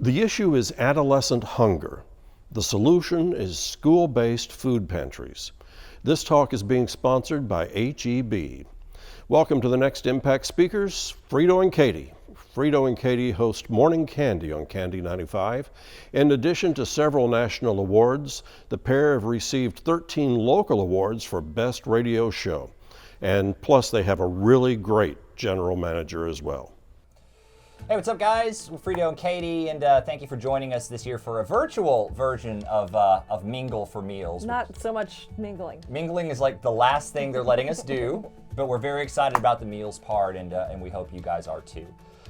The issue is adolescent hunger. The solution is school-based food pantries. This talk is being sponsored by HEB. Welcome to the next Impact speakers, Frito and Katy. Frito and Katy host Morning Candy on Candy95. In addition to several national awards, the pair have received 13 local awards for Best Radio Show. And plus they have a really great general manager as well. Hey, what's up, guys? We're Frito and Katy, and thank you for joining us this year for a virtual version of Mingle for Meals. Not so much mingling. Mingling is like the last thing they're letting us do, but we're very excited about the meals part, and we hope you guys are too.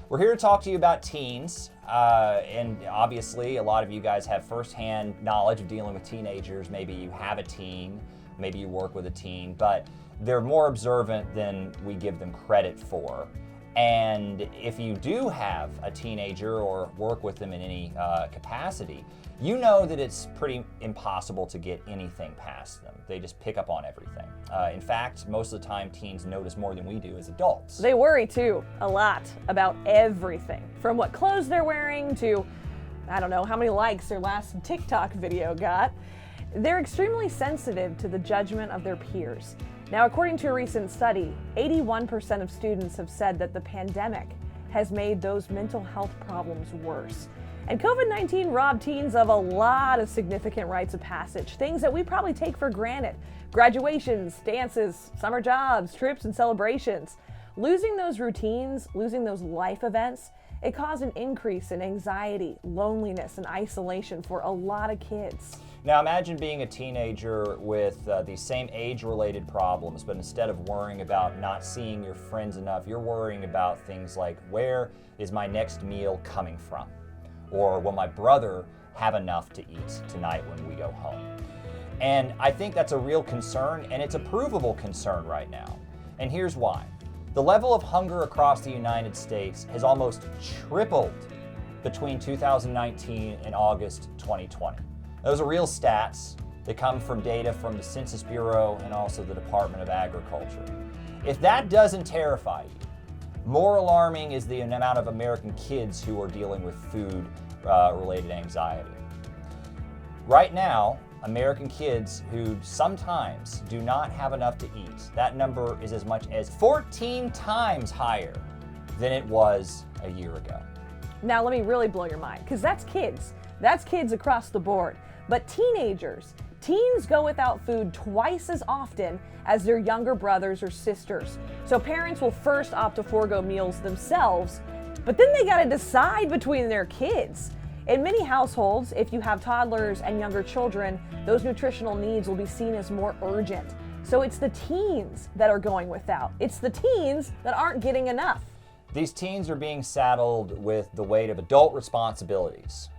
We're here to talk to you about teens, and obviously a lot of you guys have firsthand knowledge of dealing with teenagers. Maybe you have a teen, maybe you work with a teen, but they're more observant than we give them credit for. And if you do have a teenager or work with them in any capacity, you know that it's pretty impossible to get anything past them. They just pick up on everything. In fact, most of the time teens notice more than we do as adults. They worry too, a lot, about everything. From what clothes they're wearing to, I don't know, how many likes their last TikTok video got. They're extremely sensitive to the judgment of their peers. Now, according to a recent study, 81% of students have said that the pandemic has made those mental health problems worse. And COVID-19 robbed teens of a lot of significant rites of passage, things that we probably take for granted. Graduations, dances, summer jobs, trips, and celebrations. Losing those routines, losing those life events, it caused an increase in anxiety, loneliness, and isolation for a lot of kids. Now imagine being a teenager with these same age-related problems, but instead of worrying about not seeing your friends enough, you're worrying about things like, where is my next meal coming from? Or will my brother have enough to eat tonight when we go home? And I think that's a real concern, and it's a provable concern right now. And here's why. The level of hunger across the United States has almost tripled between 2019 and August 2020. Those are real stats. They come from data from the Census Bureau and also the Department of Agriculture. If that doesn't terrify you, more alarming is the amount of American kids who are dealing with food-related anxiety. Right now, American kids who sometimes do not have enough to eat, that number is as much as 14 times higher than it was a year ago. Now let me really blow your mind, because that's kids. That's kids across the board. But teens go without food twice as often as their younger brothers or sisters. So parents will first opt to forego meals themselves, but then they gotta decide between their kids. In many households, if you have toddlers and younger children, those nutritional needs will be seen as more urgent. So it's the teens that are going without. It's the teens that aren't getting enough. These teens are being saddled with the weight of adult responsibilities.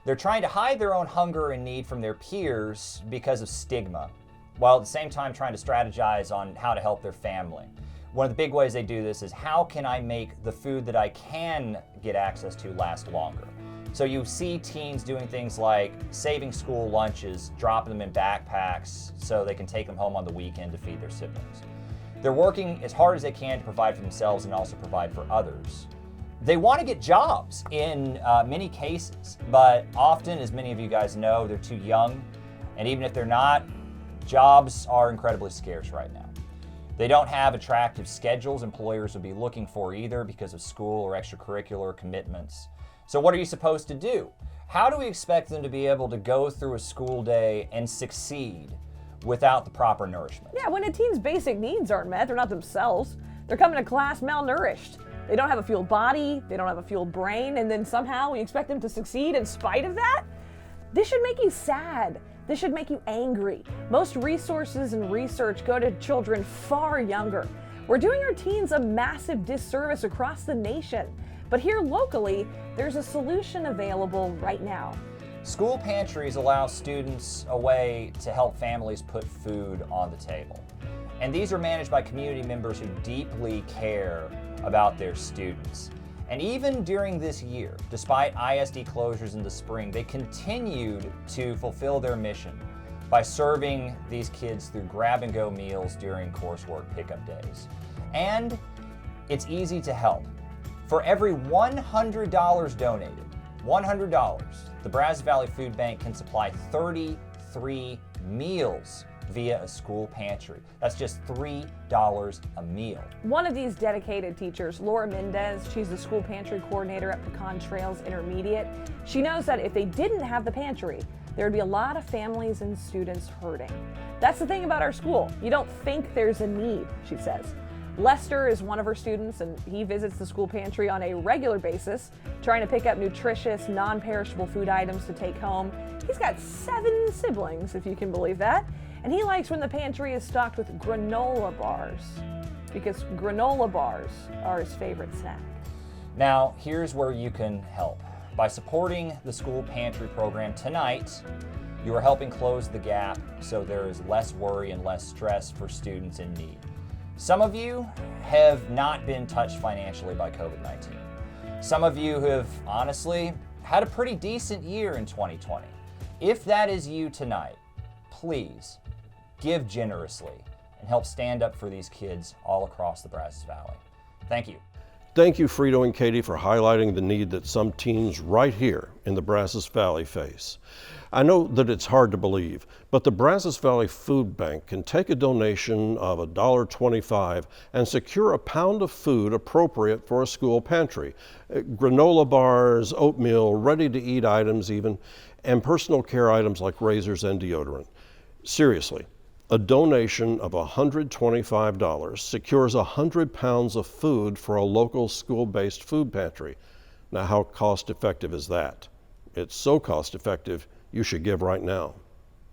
They're trying to hide their own hunger and need from their peers because of stigma, while at the same time trying to strategize on how to help their family. One of the big ways they do this is, how can I make the food that I can get access to last longer? So you see teens doing things like saving school lunches, dropping them in backpacks so they can take them home on the weekend to feed their siblings. They're working as hard as they can to provide for themselves and also provide for others. They want to get jobs in many cases, but often, as many of you guys know, they're too young, and even if they're not, jobs are incredibly scarce right now. They don't have attractive schedules employers would be looking for either because of school or extracurricular commitments. So what are you supposed to do? How do we expect them to be able to go through a school day and succeed without the proper nourishment? Yeah, when a teen's basic needs aren't met, they're not themselves. They're coming to class malnourished. They don't have a fueled body, they don't have a fueled brain, and then somehow we expect them to succeed in spite of that? This should make you sad. This should make you angry. Most resources and research go to children far younger. We're doing our teens a massive disservice across the nation. But here locally, there's a solution available right now. School pantries allow students a way to help families put food on the table. And these are managed by community members who deeply care about their students. And even during this year, despite ISD closures in the spring, they continued to fulfill their mission by serving these kids through grab-and-go meals during coursework pickup days. And it's easy to help. For every $100 donated, $100, the Brazos Valley Food Bank can supply 33 meals via a school pantry. That's just $3 a meal. One of these dedicated teachers, Laura Mendez, she's the school pantry coordinator at Pecan Trails Intermediate. She knows that if they didn't have the pantry, there would be a lot of families and students hurting. That's the thing about our school. You don't think there's a need, she says. Lester is one of her students, and he visits the school pantry on a regular basis, trying to pick up nutritious, non-perishable food items to take home. He's got 7 siblings, if you can believe that, and he likes when the pantry is stocked with granola bars, because granola bars are his favorite snack. Now, here's where you can help. By supporting the school pantry program tonight, you are helping close the gap so there is less worry and less stress for students in need. Some of you have not been touched financially by COVID-19. Some of you have honestly had a pretty decent year in 2020. If that is you tonight, please give generously and help stand up for these kids all across the Brazos Valley. Thank you. Thank you, Frito and Katy, for highlighting the need that some teens right here in the Brazos Valley face. I know that it's hard to believe, but the Brazos Valley Food Bank can take a donation of $1.25 and secure a pound of food appropriate for a school pantry. Granola bars, oatmeal, ready-to-eat items even, and personal care items like razors and deodorant. Seriously, a donation of $125 secures 100 pounds of food for a local school-based food pantry. Now, how cost-effective is that? It's so cost-effective, you should give right now.